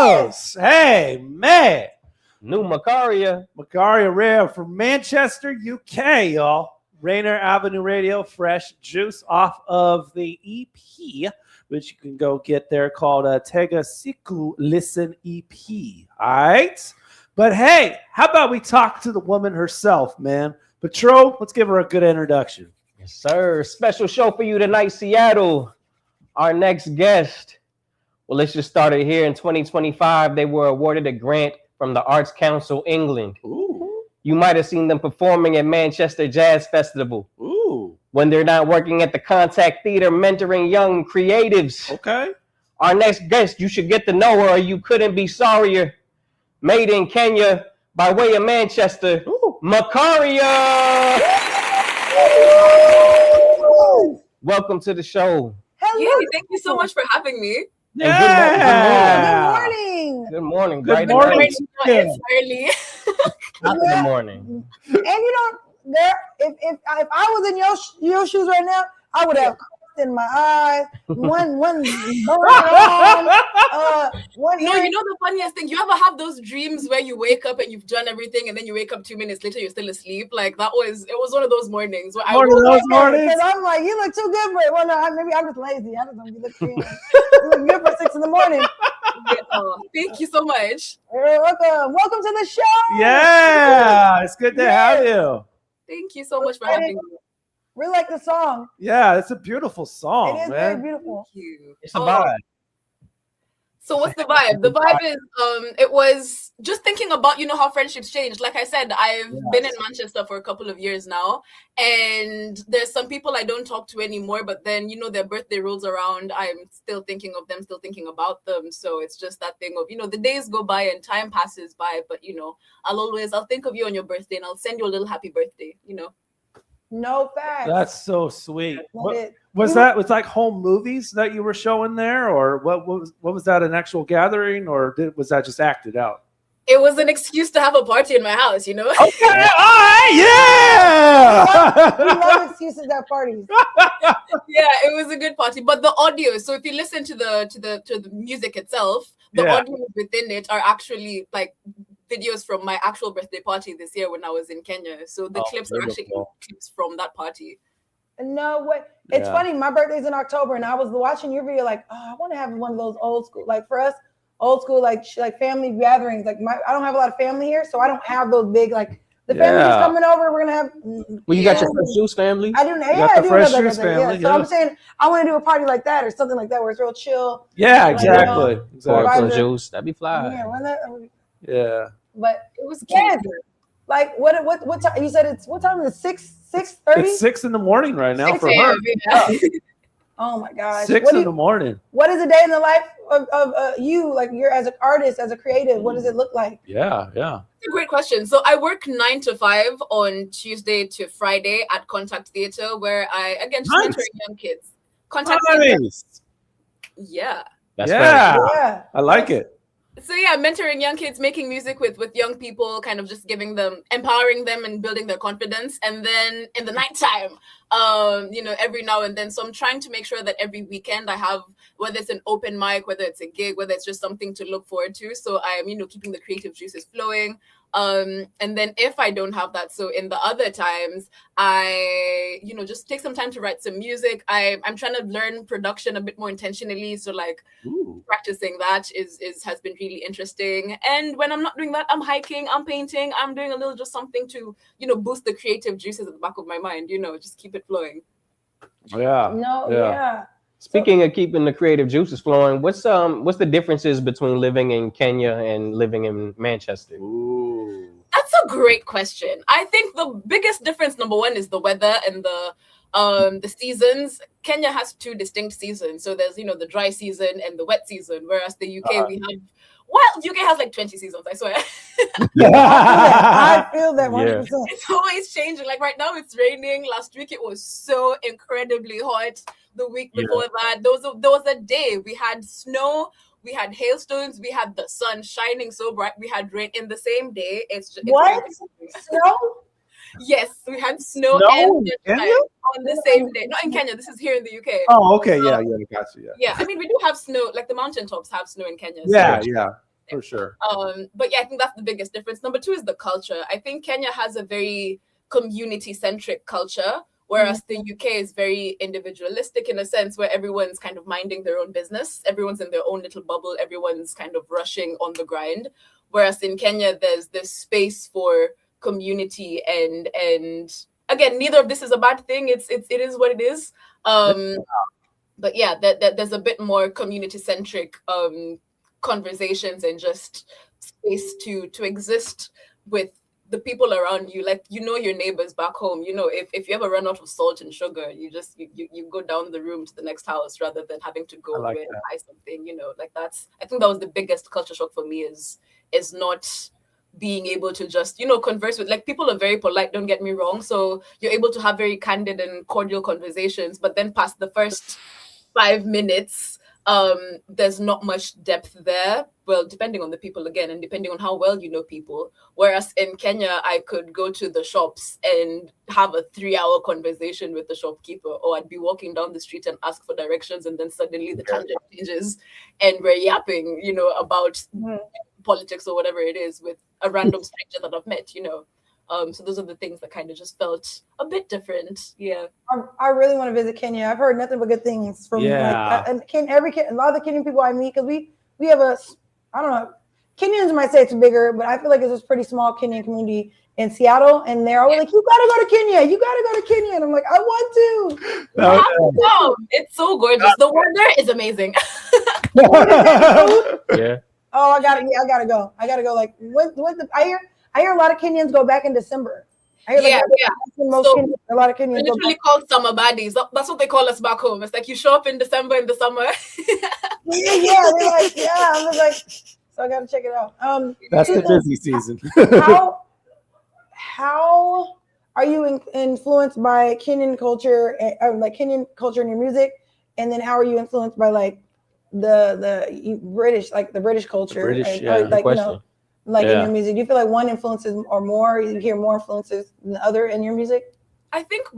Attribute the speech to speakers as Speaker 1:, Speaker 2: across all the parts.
Speaker 1: house. Hey, man.
Speaker 2: New Macharia.
Speaker 1: Macharia Rare from Manchester, UK, y'all. Rainer Avenue Radio, fresh juice off of the EP, which you can go get there, called Tega Sikio Listen EP. All right? But hey, how about we talk to the woman herself, man? Patro, let's give her a good introduction.
Speaker 2: Yes, sir. Special show for you tonight, Seattle. Our next guest. Well, let's just start it here. In 2025, they were awarded a grant from the Arts Council England.
Speaker 1: Ooh.
Speaker 2: You might have seen them performing at Manchester Jazz Festival.
Speaker 1: Ooh.
Speaker 2: When they're not working at the Contact Theater, mentoring young creatives.
Speaker 1: Okay.
Speaker 2: Our next guest, you should get to know her, or you couldn't be sorrier. Made in Kenya by way of Manchester, Macharia. Welcome to the show.
Speaker 3: Hello. Yeah, thank you so much for having me.
Speaker 1: Yeah.
Speaker 4: Good morning.
Speaker 2: Good morning.
Speaker 1: Good morning.
Speaker 3: It's early.
Speaker 2: Good morning.
Speaker 4: And you know, girl, if I was in your shoes right now, I would have in my eyes, one one
Speaker 3: No, you know the funniest thing. You ever have those dreams where you wake up and you've done everything, and then you wake up 2 minutes later, you're still asleep? Like it was one of those mornings where
Speaker 4: because I'm like, you look too good for it. Well, no, maybe I'm just lazy. I just don't be looking. You look good for 6 in the morning.
Speaker 3: Thank you so much.
Speaker 4: Welcome to the show.
Speaker 1: Yeah, it's good to have you.
Speaker 3: Thank you so much for having me.
Speaker 4: We like the song.
Speaker 1: Yeah, it's a beautiful song.
Speaker 4: It is
Speaker 1: man.
Speaker 4: very beautiful.
Speaker 3: Thank you.
Speaker 2: It's a vibe.
Speaker 3: So what's the vibe? The vibe is it was just thinking about, how friendships change. Like I said, I've been in Manchester for a couple of years now, and there's some people I don't talk to anymore, but then their birthday rolls around, I'm still thinking of them, still thinking about them. So it's just that thing of, the days go by and time passes by, but I'll think of you on your birthday and I'll send you a little happy birthday,
Speaker 4: No facts.
Speaker 1: That's so sweet. Was that like home movies that you were showing there, or what was that, an actual gathering, or was that just acted out?
Speaker 3: It was an excuse to have a party in my house,
Speaker 1: Okay, all right, yeah.
Speaker 4: We love excuses at parties.
Speaker 3: Yeah, it was a good party, but the audio. So if you listen to the music itself, the audio within it are actually like videos from my actual birthday party this year when I was in Kenya. So the clips are actually clips from that party.
Speaker 4: No way. It's funny. My birthday's in October, and I was watching your video like, I want to have one of those old school, like for us, old school, like family gatherings. Like I don't have a lot of family here, so I don't have those big, like the family's coming over. We're going to have.
Speaker 2: Well, you got your Fresh Juice family?
Speaker 4: I do.
Speaker 1: I do Fresh Juice family.
Speaker 4: Yeah. So I'm saying I want to do a party like that or something like that where it's real chill.
Speaker 1: Yeah, exactly.
Speaker 2: Fresh Juice. That'd be fly.
Speaker 1: Yeah.
Speaker 4: But it was cute. Like what time? You said it's what time is it? 6:30?
Speaker 1: It's 6 in the morning right now for her.
Speaker 4: Oh my gosh.
Speaker 1: 6 in the morning.
Speaker 4: What is a day in the life of you? Like you're as an artist, as a creative, what does it look like?
Speaker 1: Yeah.
Speaker 3: It's a great question. So I work 9 to 5 on Tuesday to Friday at Contact Theater, where I just mentor young kids. Contact Theater. Yeah.
Speaker 2: That's
Speaker 4: yeah.
Speaker 1: I like it.
Speaker 3: So yeah, mentoring young kids, making music with young people, kind of just giving them, empowering them and building their confidence. And then in the nighttime, every now and then. So I'm trying to make sure that every weekend I have, whether it's an open mic, whether it's a gig, whether it's just something to look forward to. So I'm, keeping the creative juices flowing. And then if I don't have that, so in the other times, I, just take some time to write some music. I'm trying to learn production a bit more intentionally. So like practicing that has been really interesting. And when I'm not doing that, I'm hiking, I'm painting, I'm doing a little just something to, boost the creative juices at the back of my mind, just keep it flowing.
Speaker 1: Yeah.
Speaker 2: Speaking of keeping the creative juices flowing, what's the differences between living in Kenya and living in Manchester?
Speaker 1: Ooh.
Speaker 3: That's a great question. I think the biggest difference, number one, is the weather and the seasons. Kenya has 2 distinct seasons. So there's, the dry season and the wet season, whereas the UK UK has like 20 seasons, I swear.
Speaker 4: I feel that 100%.
Speaker 3: It's always changing. Like right now it's raining. Last week it was so incredibly hot. The week before that, there was a day we had snow, we had hailstones, we had the sun shining so bright, we had rain in the same day. It's
Speaker 4: what? Snow?
Speaker 3: Yes, we had snow and sunshine on the same day. Not in Kenya, this is here in the UK.
Speaker 1: Oh, okay, yeah, got you.
Speaker 3: Yeah, I mean we do have snow, like the mountaintops have snow in Kenya.
Speaker 1: Yeah,
Speaker 3: so
Speaker 1: yeah. for sure.
Speaker 3: But yeah, I think that's the biggest difference. Number two is the culture. I think Kenya has a very community-centric culture, whereas the UK is very individualistic in a sense where everyone's kind of minding their own business. Everyone's in their own little bubble. Everyone's kind of rushing on the grind. Whereas in Kenya, there's this space for community and again, neither of this is a bad thing. It is what it is. But yeah, there's a bit more community-centric conversations and just space to exist with the people around you. Like, you know, your neighbors back home, you know, if you ever run out of salt and sugar, you just you go down the room to the next house rather than having to go away and buy something, you know. Like, that's, I think that was the biggest culture shock for me, is not being able to just, you know, converse with, like, people are very polite, don't get me wrong, so you're able to have very candid and cordial conversations, but then past the first 5 minutes, there's not much depth there. Well, depending on the people again, and depending on how well you know people. Whereas in Kenya, I could go to the shops and have a 3-hour conversation with the shopkeeper, or I'd be walking down the street and ask for directions, and then suddenly the tangent changes, and we're yapping, you know, about politics or whatever it is with a random stranger that I've met, you know. So those are the things that kind of just felt a bit different. Yeah.
Speaker 4: I really want to visit Kenya. I've heard nothing but good things from like, and a lot of the Kenyan people I meet, because we have I don't know, Kenyans might say it's bigger, but I feel like it's this pretty small Kenyan community in Seattle, and they're always like, you gotta go to Kenya, and I'm like, I want to.
Speaker 3: It's so gorgeous. The weather is amazing.
Speaker 2: Yeah.
Speaker 4: Oh, I gotta go. Like, I hear a lot of Kenyans go back in December. I hear a lot of Kenyans
Speaker 3: literally go back. Called summer baddies. That's what they call us back home. It's like you show up in December in the summer.
Speaker 4: Yeah, they're like, yeah. I was like, so I gotta check it out.
Speaker 1: That's the busy season.
Speaker 4: How are you influenced by Kenyan culture, like Kenyan culture in your music, and then how are you influenced by like the British, like the British culture, like, you know, like in your music? Do you feel like one influences or more? You hear more influences than the other in your music?
Speaker 3: I think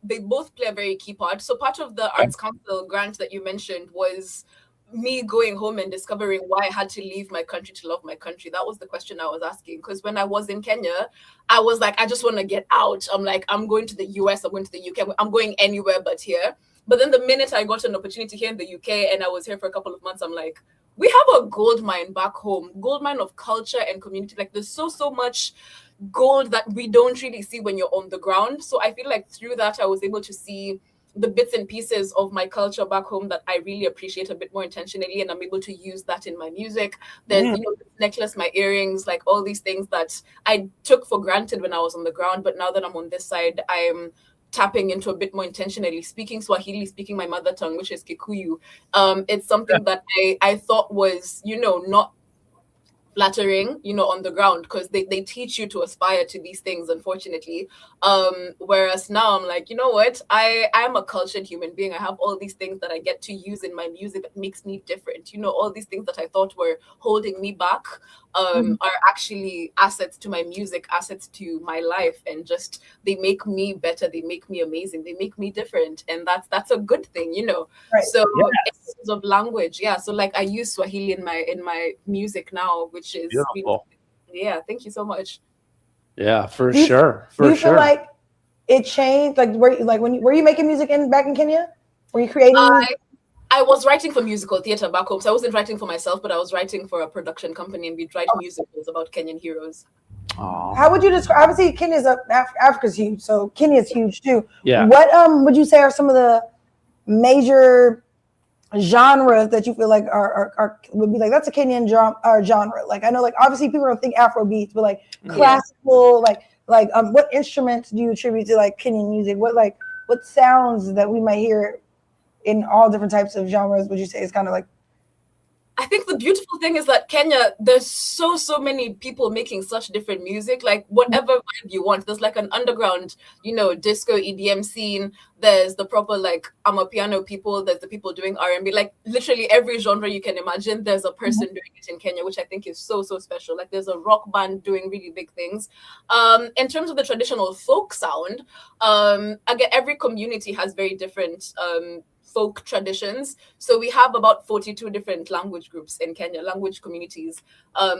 Speaker 3: they both play a very key part. So part of the Arts Council grant that you mentioned was me going home and discovering why I had to leave my country to love my country. That was the question I was asking. Because when I was in Kenya, I was like, I just want to get out. I'm like, I'm going to the US, I'm going to the UK, I'm going anywhere but here. But then the minute I got an opportunity here in the UK and I was here for a couple of months, I'm like, we have a gold mine back home, gold mine of culture and community. Like, there's so much gold that we don't really see when you're on the ground. So I feel like through that, I was able to see the bits and pieces of my culture back home that I really appreciate a bit more intentionally, and I'm able to use that in my music. There's, you know, this necklace, my earrings, like all these things that I took for granted when I was on the ground. But now that I'm on this side, I'm tapping into a bit more intentionally, speaking Swahili, speaking my mother tongue, which is Kikuyu. It's something that I thought was, you know, not flattering, you know, on the ground, because they teach you to aspire to these things, unfortunately. Whereas now I'm like, you know what, I'm a cultured human being. I have all these things that I get to use in my music that makes me different. You know, all these things that I thought were holding me back are actually assets to my music, assets to my life, and just they make me better, they make me amazing, they make me different, and that's a good thing, you know. So in terms of language, so like I use Swahili in my music now, which is
Speaker 1: beautiful.
Speaker 3: Yeah, thank you so much.
Speaker 1: Yeah, for sure.
Speaker 4: Do you feel like it changed? Like, were you making music back in Kenya? Were you creating music?
Speaker 3: I was writing for musical theater back home, so I wasn't writing for myself, but I was writing for a production company, and we'd write musicals about Kenyan heroes.
Speaker 4: How would you describe? Obviously, Kenya's Africa's huge, so Kenya's huge too.
Speaker 1: Yeah.
Speaker 4: What would you say are some of the major genres that you feel like are would be like, that's a Kenyan genre? Like, I know, like, obviously people don't think Afro beats, but like classical, like what instruments do you attribute to like Kenyan music? What sounds that we might hear in all different types of genres would you say is kind of like?
Speaker 3: I think the beautiful thing is that Kenya, there's so many people making such different music, like whatever vibe you want. There's like an underground, you know, disco EDM scene. There's the proper like Amapiano people. There's the people doing R&B. Like literally every genre you can imagine, there's a person doing it in Kenya, which I think is so special. Like there's a rock band doing really big things. In terms of the traditional folk sound, again, every community has very different folk traditions. So we have about 42 different language groups in Kenya, language communities.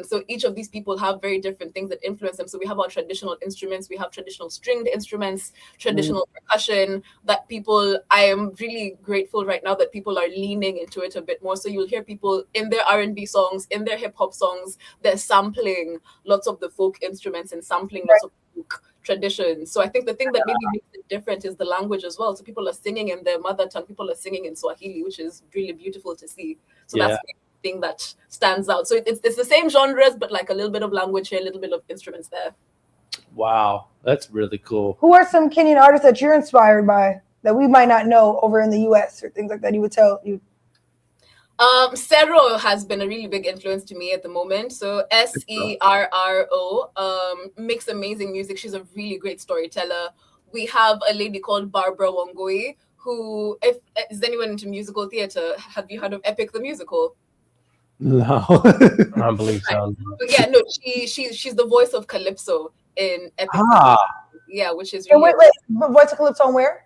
Speaker 3: So each of these people have very different things that influence them. So we have our traditional instruments, we have traditional stringed instruments, traditional percussion that people, I am really grateful right now that people are leaning into it a bit more. So you'll hear people in their R&B songs, in their hip hop songs, they're sampling lots of the folk instruments and sampling lots of folk traditions. So I think the thing that maybe makes it different is the language as well. So people are singing in their mother tongue, people are singing in Swahili, which is really beautiful to see. So that's the thing that stands out. So it's the same genres, but like a little bit of language here, a little bit of instruments there.
Speaker 1: Wow, that's really cool.
Speaker 4: Who are some Kenyan artists that you're inspired by that we might not know over in the US or things like that? You would tell you.
Speaker 3: Serro has been a really big influence to me at the moment. So Serro makes amazing music. She's a really great storyteller. We have a lady called Barbara Wangoi, who, if is anyone into musical theater, have you heard of Epic the Musical?
Speaker 1: No.
Speaker 2: I don't believe so.
Speaker 3: But yeah, no, she's the voice of Calypso in Epic. Yeah, which is really
Speaker 4: wait, what's a Calypso on where?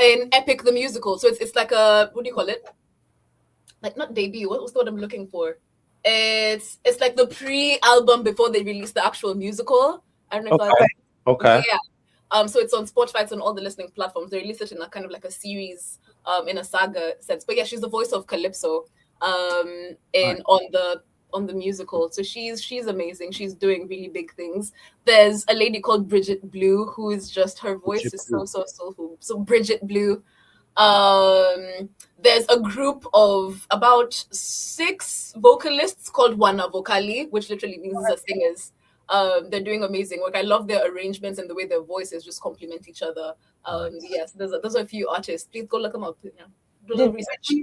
Speaker 3: In Epic the Musical. So it's like a, what do you call it? Like not debut. What was the word I'm looking for? It's like the pre-album before they release the actual musical. I don't know if
Speaker 1: Okay.
Speaker 3: Yeah. So it's on Spotify, it's on all the listening platforms. They release it in a kind of like a series, in a saga sense. But yeah, she's the voice of Calypso, on the musical. So she's amazing. She's doing really big things. There's a lady called Bridget Blue, who is just, her voice is so soulful. So Bridget Blue. There's a group of about 6 vocalists called Wana Vocali, which literally means the singers. They're doing amazing work. I love their arrangements and the way their voices just complement each other. Yes, those are a few artists. Please go look them up. Yeah. Do a little research.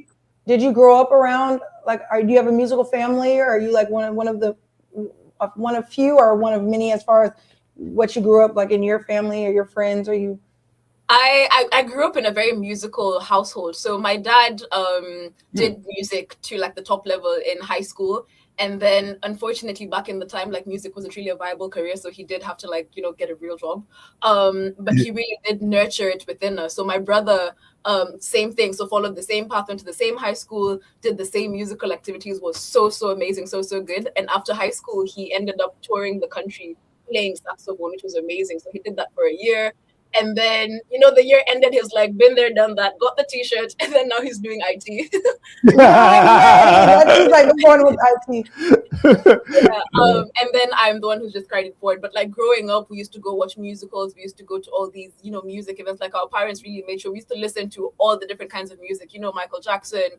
Speaker 4: Did you grow up around, like, do you have a musical family, or are you like one of few or one of many as far as what you grew up like in your family or your friends? Or you?
Speaker 3: I grew up in a very musical household. So my dad did music to like the top level in high school. And then unfortunately back in the time, like music wasn't really a viable career. So he did have to like, get a real job. But he really did nurture it within us. So my brother, same thing. So followed the same path, went to the same high school, did the same musical activities, was so amazing, so good. And after high school, he ended up touring the country playing saxophone, which was amazing. So he did that for a year. And then, the year ended, he's like, been there, done that, got the t-shirt, and then now he's doing IT.
Speaker 4: He's like, I'm going with IT.
Speaker 3: And then I'm the one who's just carried it forward. But like growing up, we used to go watch musicals. We used to go to all these, music events. Like our parents really made sure we used to listen to all the different kinds of music. Michael Jackson,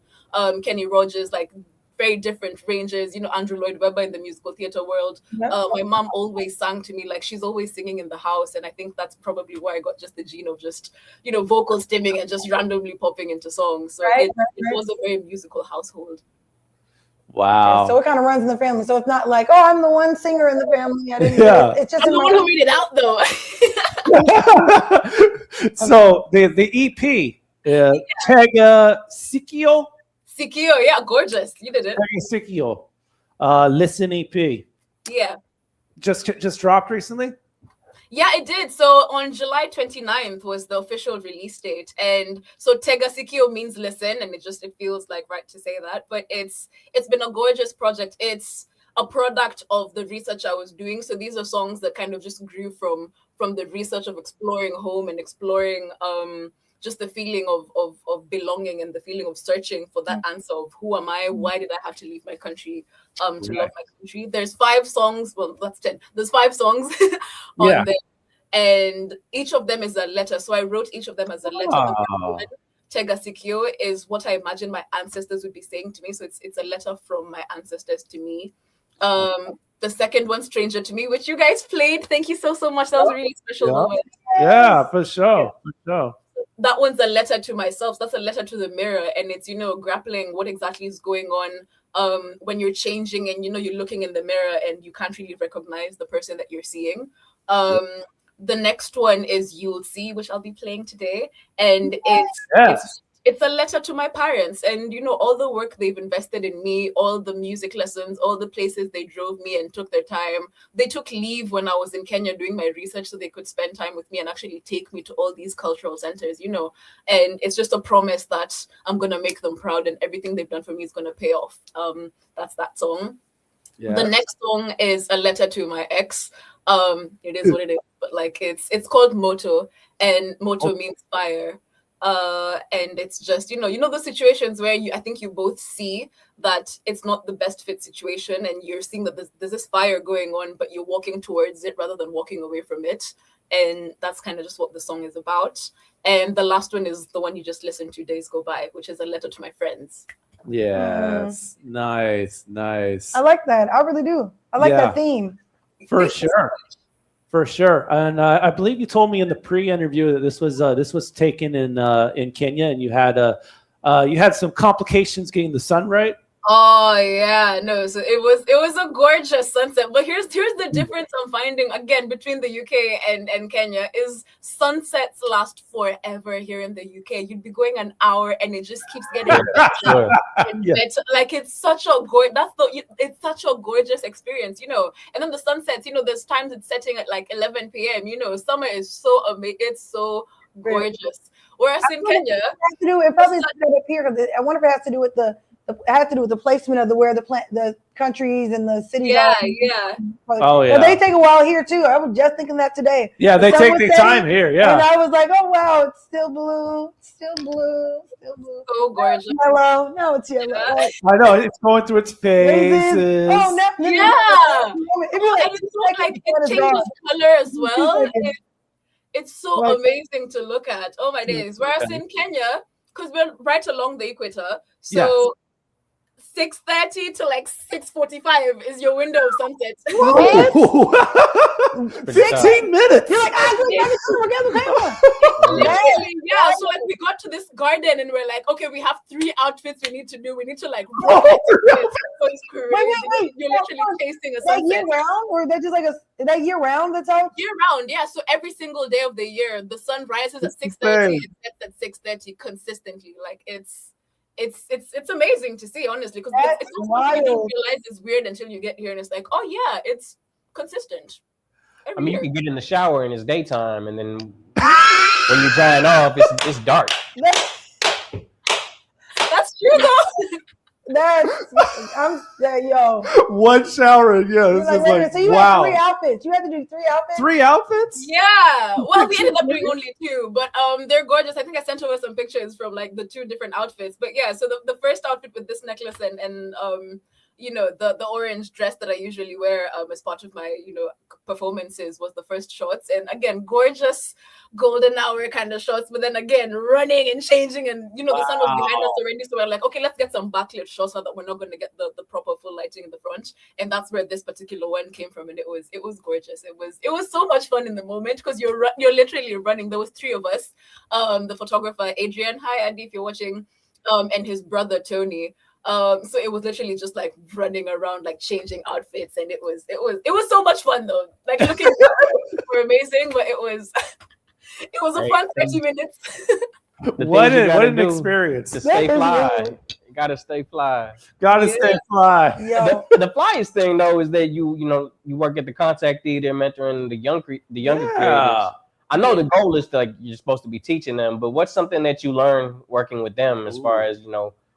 Speaker 3: Kenny Rogers, like very different ranges, Andrew Lloyd Webber in the musical theater world. Yep. My mom always sang to me, like she's always singing in the house. And I think that's probably where I got just the gene of just, vocal stimming and just randomly popping into songs. So it was a very musical household.
Speaker 1: Wow.
Speaker 4: Okay, so it kind of runs in the family. So it's not like, I'm the one singer in the family. It's just
Speaker 3: I'm the one who made it out though.
Speaker 1: So the EP, Tega Sikio.
Speaker 3: Sikio, yeah, gorgeous. You did it.
Speaker 1: Tega Sikio, Listen EP.
Speaker 3: Yeah.
Speaker 1: Just dropped recently?
Speaker 3: Yeah, it did. So on July 29th was the official release date. And so Tega Sikio means listen, and it feels like right to say that. But it's been a gorgeous project. It's a product of the research I was doing. So these are songs that kind of just grew from the research of exploring home and exploring just the feeling of belonging and the feeling of searching for that answer of who am I? Why did I have to leave my country to love my country? There's 5 songs. Well, that's 10. There's 5 songs on there. And each of them is a letter. So I wrote each of them as a letter. Tega Sikio is what I imagine my ancestors would be saying to me. So it's a letter from my ancestors to me. The second one, Stranger to Me, which you guys played. Thank you so much. That was a really special moment.
Speaker 1: Yeah, for sure.
Speaker 3: That one's a letter to myself. That's a letter to the mirror. And it's, grappling what exactly is going on when you're changing and, you're looking in the mirror and you can't really recognize the person that you're seeing. The next one is You'll See, which I'll be playing today. And it's it's a letter to my parents, and all the work they've invested in me, all the music lessons, all the places they drove me and took their time. They took leave when I was in Kenya doing my research so they could spend time with me and actually take me to all these cultural centers, and it's just a promise that I'm gonna make them proud, and everything they've done for me is gonna pay off. That's that song.
Speaker 1: Yeah.
Speaker 3: The next song is a letter to my ex. It is what it is, but like it's called Moto, and Moto means fire. And it's just the situations where I think you both see that it's not the best fit situation, and you're seeing that there's this fire going on, but you're walking towards it rather than walking away from it, and that's kind of just what the song is about. And the last one is the one you just listened to, Days Go By, which is a letter to my friends.
Speaker 1: Yes. Nice.
Speaker 4: I like that. I really do. I like
Speaker 1: Yeah.
Speaker 4: that theme.
Speaker 1: For sure. For sure. And I believe you told me in the pre-interview that this was taken in Kenya, and you had some complications getting the sun right.
Speaker 3: Oh yeah, no. So it was a gorgeous sunset. But here's the difference I'm finding again between the UK and Kenya is sunsets last forever here in the UK. You'd be going an hour and it just keeps getting better and better. Like it's such a gorgeous experience, And then the sunsets, there's times it's setting at like 11 p.m. Summer is so amazing. It's so gorgeous. Whereas in Kenya,
Speaker 4: it probably up here because I wonder if it has to do with the placement of where the countries and the cities are.
Speaker 3: Yeah.
Speaker 1: Oh yeah.
Speaker 4: But they take a while here too. I was just thinking that today.
Speaker 1: Yeah, they take their time here. Yeah.
Speaker 4: And I was like, oh wow, it's still blue.
Speaker 3: So gorgeous.
Speaker 4: Yellow. No, it's yellow.
Speaker 3: Yeah.
Speaker 1: I know it's going through its phases.
Speaker 4: Oh no.
Speaker 3: Yeah.
Speaker 4: It
Speaker 3: changes color as well. It's so amazing to look at. Oh my days. Whereas in Kenya, because we're right along the equator, so 6:30 to like 6:45 is your window of sunset.
Speaker 1: 15 minutes.
Speaker 4: You're like,
Speaker 3: yeah. So like we got to this garden and we're like, okay, we have 3 outfits we need to do. We need to like
Speaker 1: Oh,
Speaker 3: so it's crazy.
Speaker 4: Wait.
Speaker 3: You're literally chasing a
Speaker 4: that
Speaker 3: sunset.
Speaker 4: year round, or that just like that year round? That's how
Speaker 3: Year round, yeah. So every single day of the year, the sun rises at 6:30 and sets at 6:30 consistently. Like it's amazing to see, honestly, because it's something you don't realize is weird until you get here, and it's like, oh yeah, it's consistent.
Speaker 2: I mean, you can get in the shower and it's daytime, and then when you're drying off, it's dark.
Speaker 3: That's true though.
Speaker 4: Yo.
Speaker 1: One shower, yeah. This is like,
Speaker 4: so you
Speaker 1: wow.
Speaker 4: had 3 outfits. You had to do 3 outfits.
Speaker 1: 3 outfits?
Speaker 3: Yeah. Well, we ended up doing only 2, but they're gorgeous. I think I sent over some pictures from like the 2 different outfits. But yeah, so the first outfit with this necklace and the orange dress that I usually wear as part of my performances was the first shots, and again gorgeous golden hour kind of shots, but then again running and changing, and the sun was behind us already, so we're like, okay, let's get some backlit shots so that we're not going to get the proper full lighting in the front, and that's where this particular one came from, and it was gorgeous. It was so much fun in the moment because you're literally running. There was 3 of us, the photographer Adrian, hi Andy if you're watching, and his brother Tony. So it was literally just like running around, like changing outfits, and it was so much fun though. Like looking were amazing, but it was a fun 30 minutes.
Speaker 1: What an experience
Speaker 2: to stay fly. You gotta stay fly.
Speaker 1: Stay fly.
Speaker 2: The flyest thing though is that you work at the Contact Theater, mentoring the younger creators. I know the goal is you're supposed to be teaching them, but what's something that you learn working with them as far as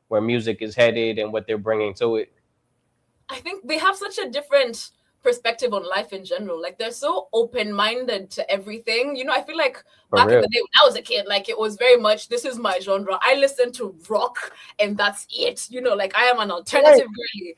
Speaker 2: where music is headed and what they're bringing to it?
Speaker 3: I think they have such a different perspective on life in general. Like they're so open-minded to everything. I feel like back in the day when I was a kid, like it was very much, this is my genre. I listen to rock and that's it. Like I am an alternative girly.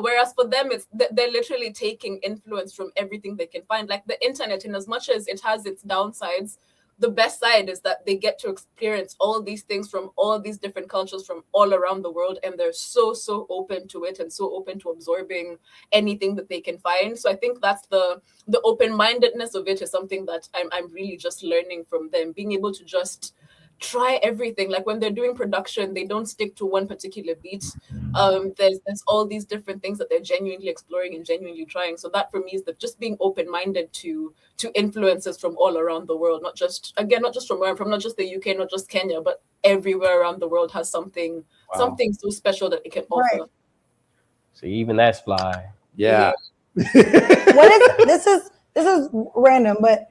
Speaker 3: Whereas for them, they're literally taking influence from everything they can find. Like the internet, in as much as it has its downsides, the best side is that they get to experience all these things from all these different cultures from all around the world, and they're so open to it and so open to absorbing anything that they can find. So I think that's the open-mindedness of it is something that I'm really just learning from them, being able to just try everything. Like when they're doing production, they don't stick to one particular beat. There's all these different things that they're genuinely exploring and genuinely trying. So that for me is just being open-minded to influences from all around the world, not just from where I'm from, not just the UK, not just Kenya, but everywhere around the world has something so special that it can offer.
Speaker 4: Right.
Speaker 2: So even that's fly.
Speaker 1: Yeah.
Speaker 4: This is random, but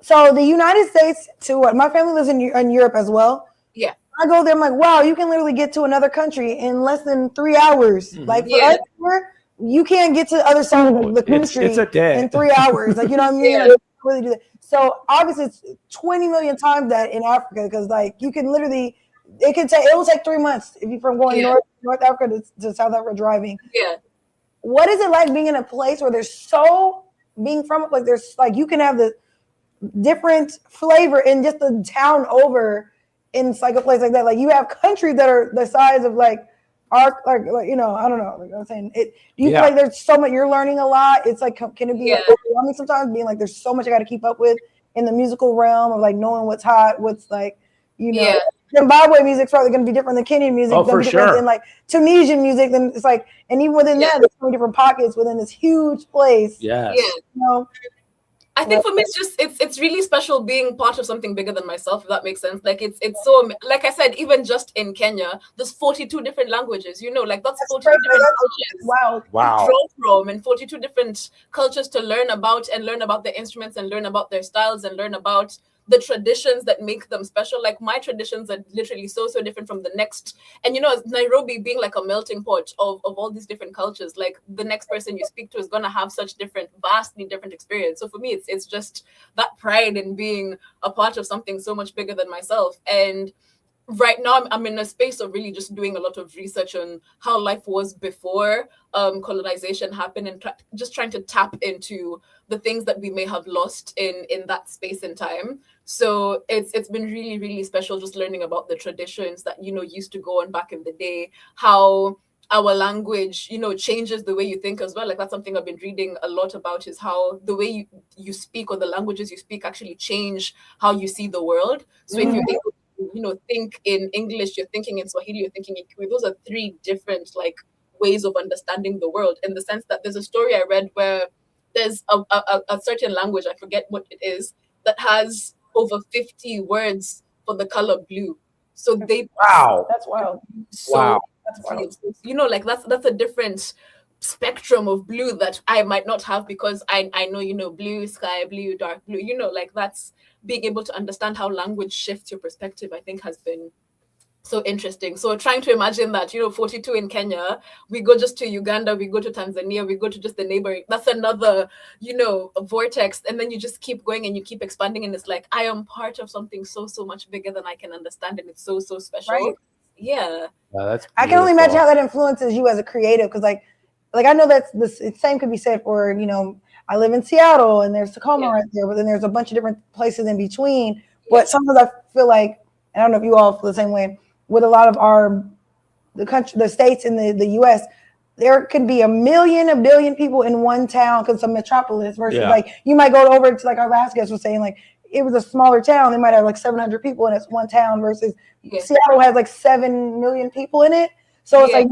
Speaker 4: so the United States to what? My family lives in Europe as well.
Speaker 3: Yeah.
Speaker 4: I go there, I'm like, wow, you can literally get to another country in less than 3 hours.
Speaker 1: Mhm.
Speaker 4: Like for us here, you can't get to the other side of the country
Speaker 1: It's a day.
Speaker 4: in 3 hours. Like, you know what I mean?
Speaker 3: Yeah.
Speaker 4: Like, really do that. So obviously it's 20 million times that in Africa, because like you can literally, it will take 3 months if you're from going North Africa to South Africa driving.
Speaker 3: Yeah.
Speaker 4: What is it like being in a place where being from like there's like you can have the different flavor in just the town over in like a place like that? Like you have countries that are the size of like our like you know, I don't know, like I'm saying it. Do you feel like there's so much you're learning a lot? It's like, can it be like overwhelming sometimes, being like there's so much I got to keep up with in the musical realm of like knowing what's hot, what's like, you know, Zimbabwe music's probably going to be different than Kenyan music.
Speaker 1: Oh, for sure.
Speaker 4: Than like Tunisian music, then it's like, and even within that, there's so many different pockets within this huge place.
Speaker 1: Yes.
Speaker 3: Yeah.
Speaker 4: You know?
Speaker 3: I think for me, it's really special being part of something bigger than myself, if that makes sense. Like it's so, like I said, even just in Kenya, there's 42 different languages, you know, like that's 42 different cultures.
Speaker 1: Wow.
Speaker 3: To draw from, and 42 different cultures to learn about their instruments and learn about their styles and learn about the traditions that make them special. Like my traditions are literally so different from the next. And you know, Nairobi being like a melting pot of all these different cultures, like the next person you speak to is going to have such vastly different experience. So for me, it's just that pride in being a part of something so much bigger than myself. And right now I'm in a space of really just doing a lot of research on how life was before colonization happened, and just trying to tap into the things that we may have lost in that space and time. So it's been really special just learning about the traditions that, you know, used to go on back in the day, how our language, you know, changes the way you think as well. Like that's something I've been reading a lot about, is how the way you speak or the languages you speak actually change how you see the world. So if you're able to, you know, think in English, you're thinking in Swahili, you're thinking in Kiwi. Those are three different like ways of understanding the world, in the sense that there's a story I read where there's a certain language, I forget what it is, that has over 50 words for the color blue. So they
Speaker 4: that's wild.
Speaker 3: That's wild. You know, like that's a different spectrum of blue that I might not have, because I know, you know, blue sky, blue, dark blue, you know, like that's being able to understand how language shifts your perspective, I think has been so interesting. So trying to imagine that, you know, 42 in Kenya, we go just to Uganda, we go to Tanzania, we go to just the neighboring, that's another, you know, a vortex. And then you just keep going and you keep expanding. And it's like, I am part of something so much bigger than I can understand. And it's so special. Right. Yeah.
Speaker 1: That's
Speaker 4: I can only imagine how that influences you as a creative. Cause like I know that's the same could be said for, you know, I live in Seattle and there's Tacoma right there, but then there's a bunch of different places in between. But sometimes I feel like, I don't know if you all feel the same way, with a lot of the states in the US, there could be a billion people in one town because it's a metropolis, versus like you might go over to, like our last guest was saying, like it was a smaller town, they might have like 700 people and it's one town, versus Seattle has like 7 million people in it. So it's like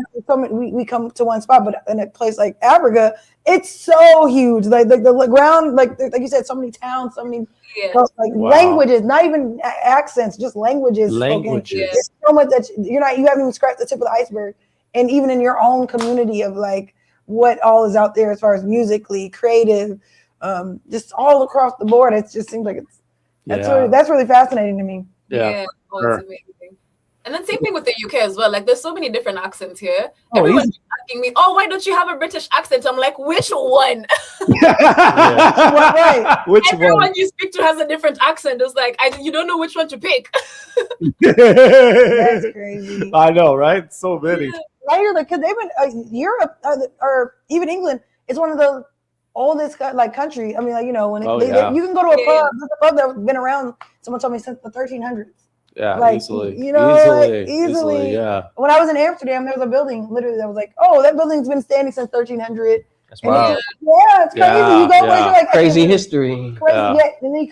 Speaker 4: we come to one spot, but in a place like Africa, it's so huge. Like the ground, like you said, so many towns, so many languages, not even accents, just languages. It's so much that you haven't even scratched the tip of the iceberg. And even in your own community of like what all is out there as far as musically, creative, just all across the board, it just seems like that's really fascinating to me.
Speaker 3: It's amazing. And then same thing with the UK as well. Like there's so many different accents here. Everyone's asking me, "Oh, why don't you have a British accent?" I'm like, "Which one?" Everyone you speak to has a different accent. It's like you don't know which one to pick.
Speaker 4: That's crazy.
Speaker 1: I know, right? So many.
Speaker 4: Right, because they've been Europe or even England is one of the oldest like country. I mean, like, you know, when you can go to a pub. There's a pub that's been around. Someone told me since the 1300s.
Speaker 1: Yeah,
Speaker 4: like,
Speaker 1: easily.
Speaker 4: You know,
Speaker 1: easily. Yeah.
Speaker 4: When I was in Amsterdam, there was a building literally that was like, oh, that building's been standing since 1300.
Speaker 2: That's wild.
Speaker 4: It's crazy. You go where you're like
Speaker 2: crazy history.
Speaker 4: Crazy.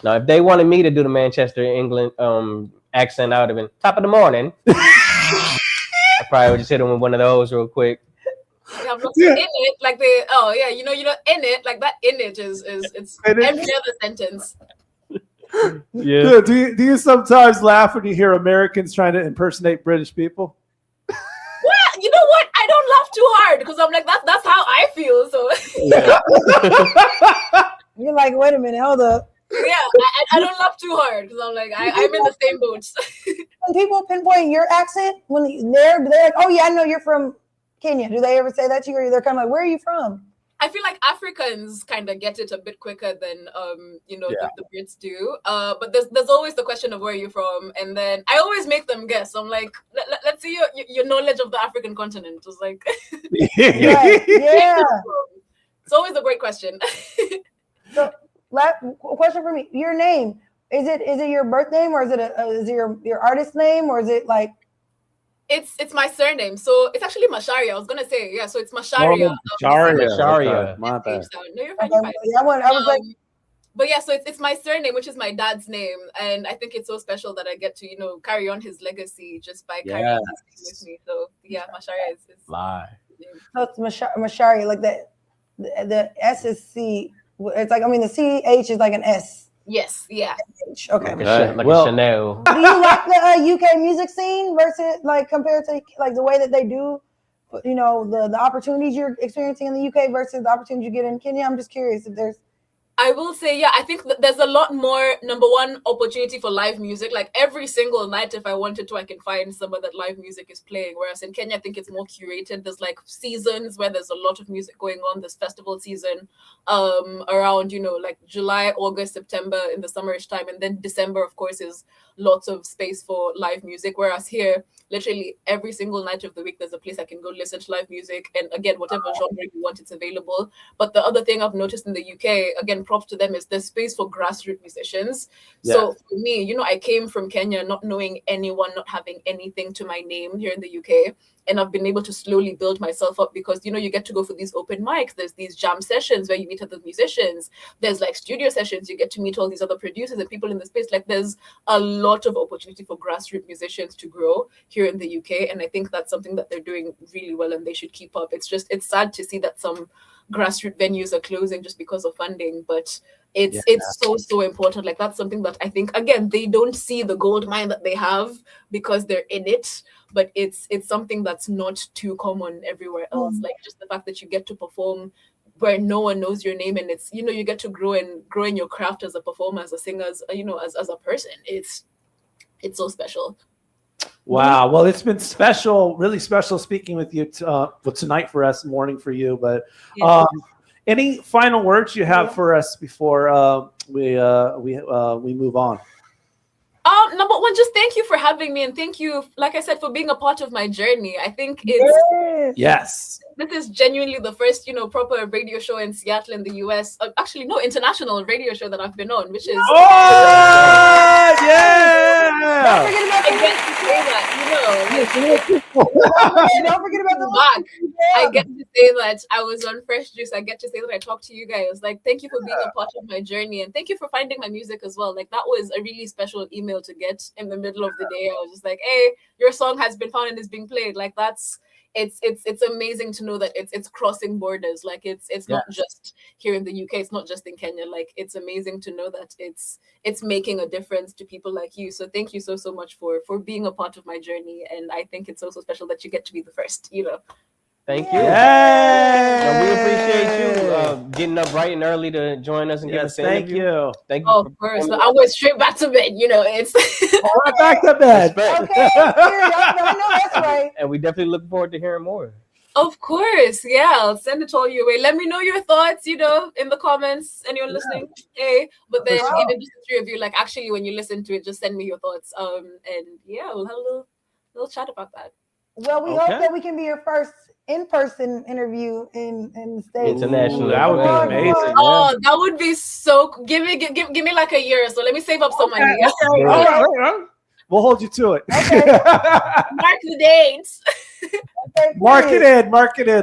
Speaker 2: Now, if they wanted me to do the Manchester, England accent, I would have been top of the morning. I probably would just hit them with one of those real quick.
Speaker 3: Yeah, I'm not in it like they. Oh yeah, you know, in it like that. In it is it's every other sentence.
Speaker 1: Yeah. Do you sometimes laugh when you hear Americans trying to impersonate British people?
Speaker 3: Well, you know what? I don't laugh too hard because I'm like that's how I feel. So
Speaker 4: You're like, wait a minute, hold up.
Speaker 3: yeah, I don't laugh too hard because I'm like I'm in the same boat.
Speaker 4: When people pinpoint your accent, when they're like, oh yeah, I know you're from Kenya. Do they ever say that to you, or they're kind of like, where are you from?
Speaker 3: I feel like Africans kind of get it a bit quicker than the Brits do. But there's always the question of where you're from, and then I always make them guess. I'm like, let's see your knowledge of the African continent. It's like,
Speaker 4: Right, yeah.
Speaker 3: It's always a great question.
Speaker 4: So, question for me: your name, is it your birth name, or is it your artist name, or is it like?
Speaker 3: It's my surname, so it's actually Macharia. I was gonna say, yeah, so it's Macharia.
Speaker 2: Macharia.
Speaker 1: My bad.
Speaker 3: No, you're fine. You're fine.
Speaker 4: I was like,
Speaker 3: but yeah, so it's my surname, which is my dad's name, and I think it's so special that I get to carry on his legacy just by carrying his name with me. So yeah, Macharia is
Speaker 2: lie.
Speaker 4: so it's Macharia, like the S is C. It's like, I mean, the CH is like an S.
Speaker 3: Yes, yeah.
Speaker 4: Okay.
Speaker 2: Like a Chanel.
Speaker 4: Do you like the UK music scene versus like compared to like the way that they do, the opportunities you're experiencing in the UK versus the opportunities you get in Kenya? I'm just curious if there's.
Speaker 3: I will say, yeah, I think there's a lot more, number one, opportunity for live music. Like every single night, if I wanted to, I can find somewhere that live music is playing. Whereas in Kenya, I think it's more curated. There's like seasons where there's a lot of music going on. There's festival season around, like July, August, September in the summerish time. And then December, of course, is lots of space for live music. Whereas here, literally every single night of the week, there's a place I can go listen to live music. And again, whatever genre you want, it's available. But the other thing I've noticed in the UK, again, props to them, is there's space for grassroots musicians. Yeah. So for me, I came from Kenya not knowing anyone, not having anything to my name here in the UK. And I've been able to slowly build myself up because, you get to go for these open mics. There's these jam sessions where you meet other musicians. There's like studio sessions. You get to meet all these other producers and people in the space. Like there's a lot of opportunity for grassroots musicians to grow here in the UK. And I think that's something that they're doing really well and they should keep up. It's sad to see that some grassroots venues are closing just because of funding, but it's so important. Like that's something that I think, again, they don't see the gold mine that they have because they're in it, but it's something that's not too common everywhere else. Like just the fact that you get to perform where no one knows your name, and it's you get to grow in your craft as a performer, as a singer, as a person. It's so special.
Speaker 1: Wow. Well, it's been special, really special speaking with you tonight for us, morning for you. But any final words you have for us before we move on?
Speaker 3: Number one, just thank you for having me, and thank you, like I said, for being a part of my journey. I think it's this is genuinely the first, proper radio show in Seattle in the US. Actually, no, international radio show that I've been on, which is
Speaker 1: yeah.
Speaker 3: Don't forget about I get to say that,
Speaker 4: Don't forget about the
Speaker 3: back. I get to say that I was on Fresh Juice. I get to say that I talked to you guys. Like, thank you for being a part of my journey, and thank you for finding my music as well. Like, that was a really special email to get in the middle of the day. I was just like, hey, your song has been found and is being played. Like, it's amazing to know that it's crossing borders. Like it's not just here in the UK, it's not just in Kenya. Like it's amazing to know that it's making a difference to people like you. So thank you so much for being a part of my journey, and I think it's also special that you get to be the first.
Speaker 2: Thank you. We appreciate you getting up bright and early to join us and give us an interview. Thank you.
Speaker 3: Of course. I went straight back to bed. It's
Speaker 1: right back to bed.
Speaker 4: Okay, I know that's right.
Speaker 2: And we definitely look forward to hearing more.
Speaker 3: Of course, yeah. I'll send it all your way. Let me know your thoughts, in the comments. Anyone listening? Hey, but then even just the three of you, like actually when you listen to it, just send me your thoughts. And yeah, we'll have a little chat about that.
Speaker 4: Well, we hope that we can be your first in-person interview in the States.
Speaker 2: International.
Speaker 1: That would be amazing.
Speaker 3: Oh, that would be so. Give me like a year, so let me save up some money.
Speaker 1: All right. We'll hold you to it.
Speaker 4: Okay.
Speaker 3: Mark the dates.
Speaker 4: Okay.
Speaker 1: Mark it in,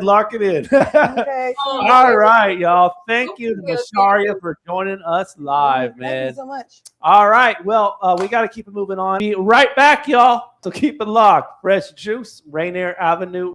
Speaker 1: lock it in.
Speaker 4: Okay.
Speaker 1: All right, y'all. Thank you to Macharia for joining us live, man.
Speaker 4: Thank you so much.
Speaker 1: All right. Well, we got to keep it moving on. Be right back, y'all. So keep it locked. Fresh Juice, Rainier Avenue.